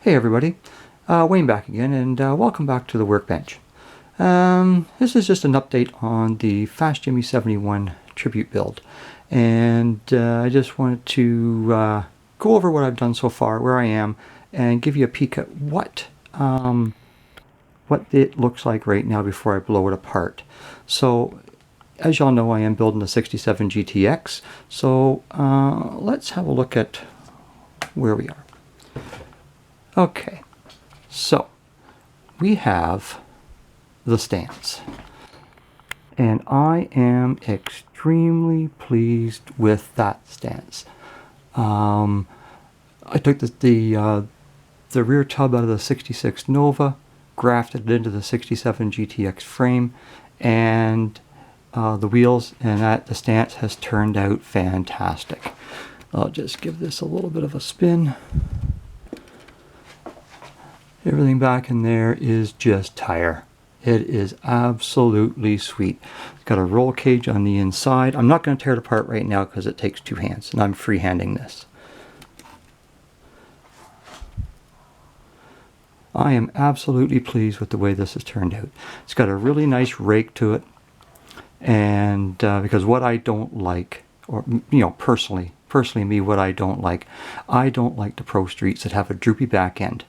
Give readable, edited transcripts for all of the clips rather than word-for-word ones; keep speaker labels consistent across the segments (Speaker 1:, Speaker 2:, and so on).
Speaker 1: Hey everybody, Wayne back again, and welcome back to the workbench. This is just an update on the FastJimmy71 tribute build, and I just wanted to go over what I've done so far, where I am, and give you a peek at what it looks like right now before I blow it apart. So, as y'all know, I am building the 67 GTX, so let's have a look at where we are. Okay, so we have the stance, and I am extremely pleased with that stance. I took the rear tub out of the 66 Nova, grafted it into the 67 GTX frame, and the wheels and the stance has turned out fantastic. I'll just give this a little bit of a spin. Everything back in there is just tire. It is absolutely sweet. It's got a roll cage on the inside. I'm not going to tear it apart right now because it takes two hands, and I'm freehanding this. I am absolutely pleased with the way this has turned out. It's got a really nice rake to it, and because what I don't like, or personally me, what I don't like the Pro Streets that have a droopy back end.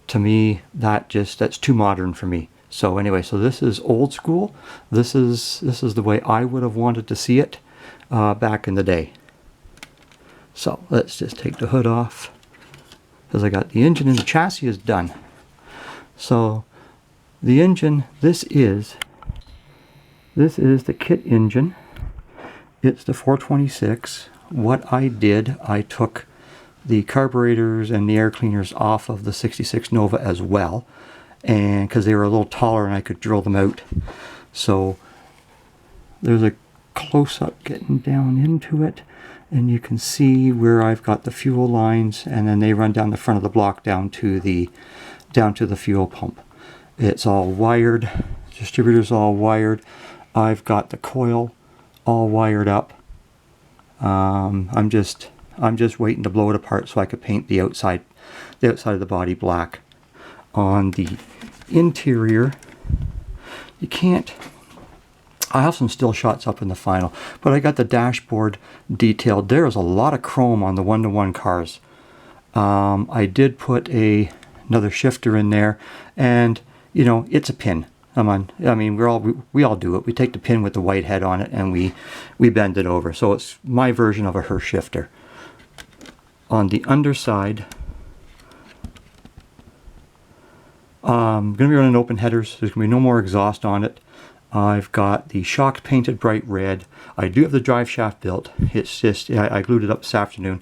Speaker 1: To me, that's too modern for me. So anyway, so this is old school. This is the way I would have wanted to see it back in the day. So let's just take the hood off, because I got the engine and the chassis is done. So the engine, this is the kit engine. It's the 426. What I did, I took the carburetors and the air cleaners off of the 66 Nova as well, and because they were a little taller and I could drill them out. So there's a close-up getting down into it, and you can see where I've got the fuel lines, and then they run down the front of the block down to the fuel pump. It's all wired, distributor's all wired. I've got the coil all wired up. I'm just waiting to blow it apart so I could paint the outside of the body black. On the interior, you can't. I have some still shots up in the final, but I got the dashboard detailed. There's a lot of chrome on the 1-to-1 cars. I did put another shifter in there, and it's a pin. I mean, we all do it. We take the pin with the white head on it and we bend it over. So it's my version of a Hurst shifter. On the underside, I'm going to be running open headers. There's going to be no more exhaust on it. I've got the shocks painted bright red. I do have the drive shaft built. It's just, I glued it up this afternoon,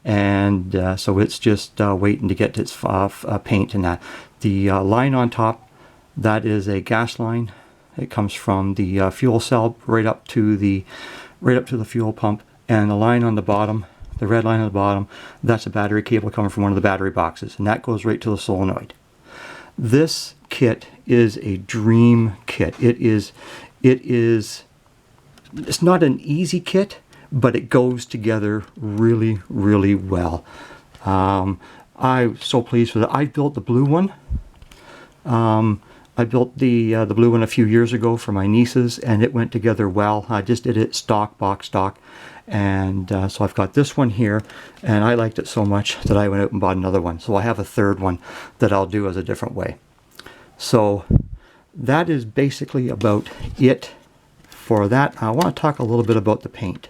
Speaker 1: and so it's just waiting to get its paint and that. The line on top, that is a gas line. It comes from the fuel cell right up to the fuel pump, and the line on the bottom, the red line on the bottom, that's a battery cable coming from one of the battery boxes, and that goes right to the solenoid. This kit is a dream kit. It's not an easy kit, but it goes together really, really well. I'm so pleased with it. I built the blue one. I built the blue one a few years ago for my nieces, and it went together well. I just did it box stock, and so I've got this one here, and I liked it so much that I went out and bought another one. So I have a third one that I'll do as a different way. So that is basically about it for that. I want to talk a little bit about the paint.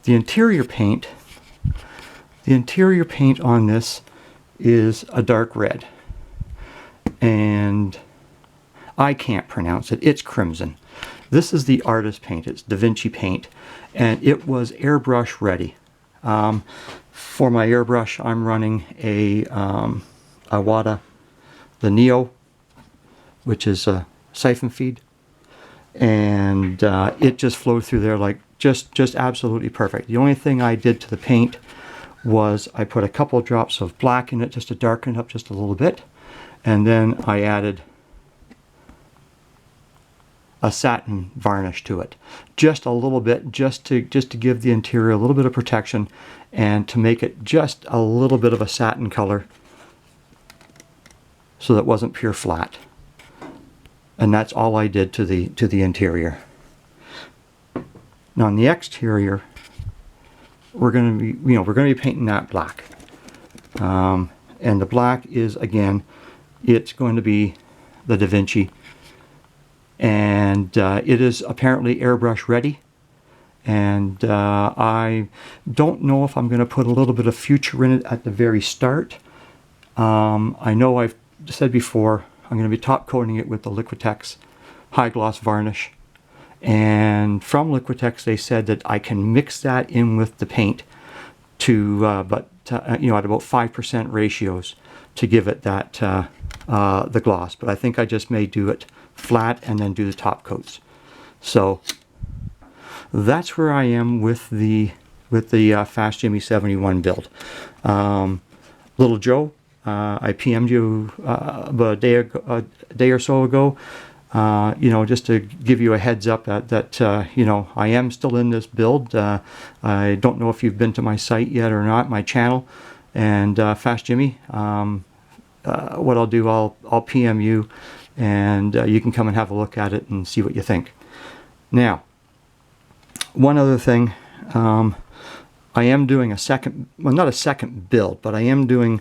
Speaker 1: The interior paint on this is a dark red, and I can't pronounce it. It's crimson. This is the artist paint. It's Da Vinci paint, and it was airbrush ready. For my airbrush, I'm running a Iwata, the Neo, which is a siphon feed, and it just flowed through there like just absolutely perfect. The only thing I did to the paint was I put a couple drops of black in it just to darken it up just a little bit, and then I added a satin varnish to it, just a little bit, just to give the interior a little bit of protection and to make it just a little bit of a satin color so that it wasn't pure flat. And that's all I did to the interior. Now on the exterior, we're going to be painting that black. And the black is, again, it's going to be the Da Vinci, and it is apparently airbrush ready. And I don't know if I'm going to put a little bit of future in it at the very start. I know I've said before, I'm going to be top coating it with the Liquitex high gloss varnish. And from Liquitex they said that I can mix that in with the paint to, at about 5% ratios to give it that the gloss. But I think I just may do it flat and then do the top coats. So that's where I am with the FastJimmy71 build. Little Joe, I PM'd you about a day or so ago, just to give you a heads up that I am still in this build. I don't know if you've been to my site yet or not, my channel, and Fast Jimmy. What I'll do, I'll PM you, and you can come and have a look at it and see what you think. Now, one other thing, I am doing a second, well, not a second build, but I am doing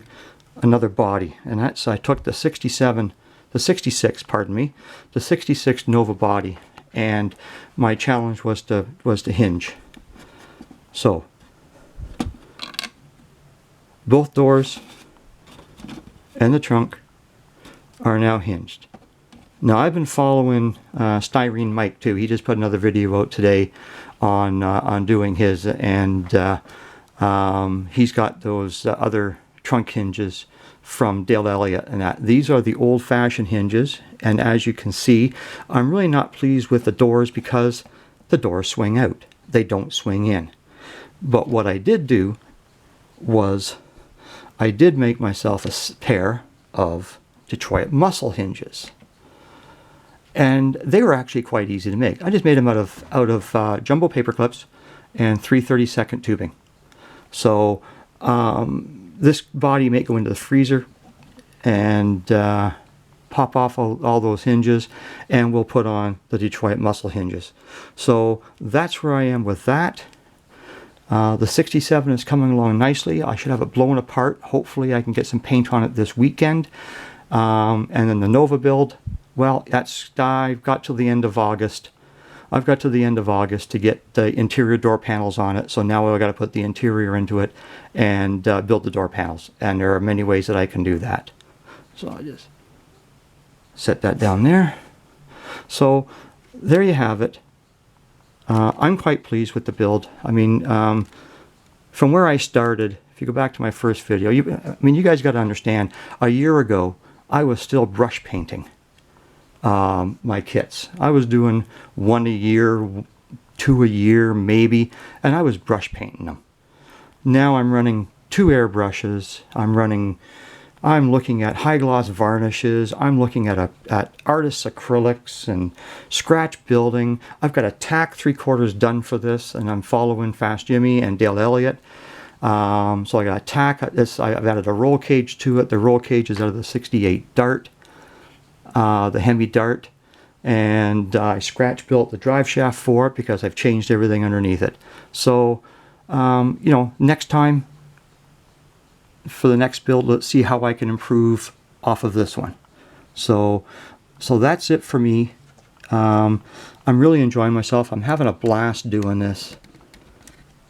Speaker 1: another body, and that's, I took the 66 Nova body, and my challenge was to hinge. So both doors and the trunk are now hinged. Now I've been following Styrene Mike too. He just put another video out today on doing his, and he's got those other trunk hinges from Dale Elliott and that. These are the old-fashioned hinges, and as you can see, I'm really not pleased with the doors because the doors swing out. They don't swing in. But what I did do was I did make myself a pair of Detroit muscle hinges. And they were actually quite easy to make. I just made them out of jumbo paper clips and 3/32 tubing. So this body may go into the freezer and pop off all those hinges, and we'll put on the Detroit muscle hinges. So that's where I am with that. The 67 is coming along nicely. I should have it blown apart. Hopefully I can get some paint on it this weekend. And then the Nova build, well, I've got till the end of August. I've got to the end of August to get the interior door panels on it. So now I've got to put the interior into it and build the door panels. And there are many ways that I can do that. So I'll just set that down there. So there you have it. I'm quite pleased with the build. I mean, from where I started, if you go back to my first video, you guys got to understand, a year ago, I was still brush painting my kits. I was doing 1 a year, 2 a year, maybe, and I was brush painting them. Now I'm running 2 airbrushes. I'm looking at high gloss varnishes. I'm looking at artist's acrylics and scratch building. I've got a tack 3/4 done for this, and I'm following Fast Jimmy and Dale Elliott. So I got a tack. I've added a roll cage to it. The roll cage is out of the 68 Dart, the Hemi Dart, and I scratch built the drive shaft for it because I've changed everything underneath it. So next time, for the next build, let's see how I can improve off of this one. So that's it for me. I'm really enjoying myself. I'm having a blast doing this.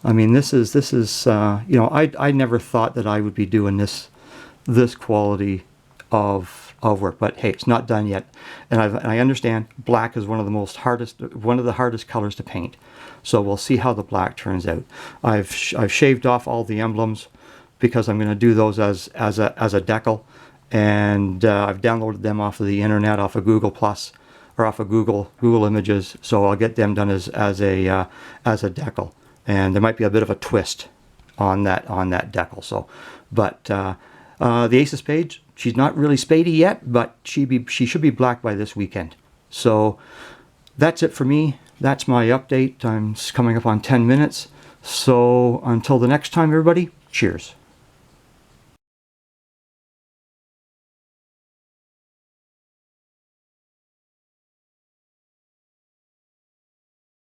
Speaker 1: I mean, this is I never thought that I would be doing this quality of work, but hey, it's not done yet. And I understand black is one of the hardest colors to paint. So we'll see how the black turns out. I've shaved off all the emblems because I'm going to do those as a decal, and I've downloaded them off of the internet, off of Google Plus, or off of Google Images. So I'll get them done as a decal, and there might be a bit of a twist on that decal. So, but the Ace of Spades, she's not really spadey yet, but she should be black by this weekend. So that's it for me. That's my update. I'm coming up on 10 minutes. So until the next time, everybody, cheers.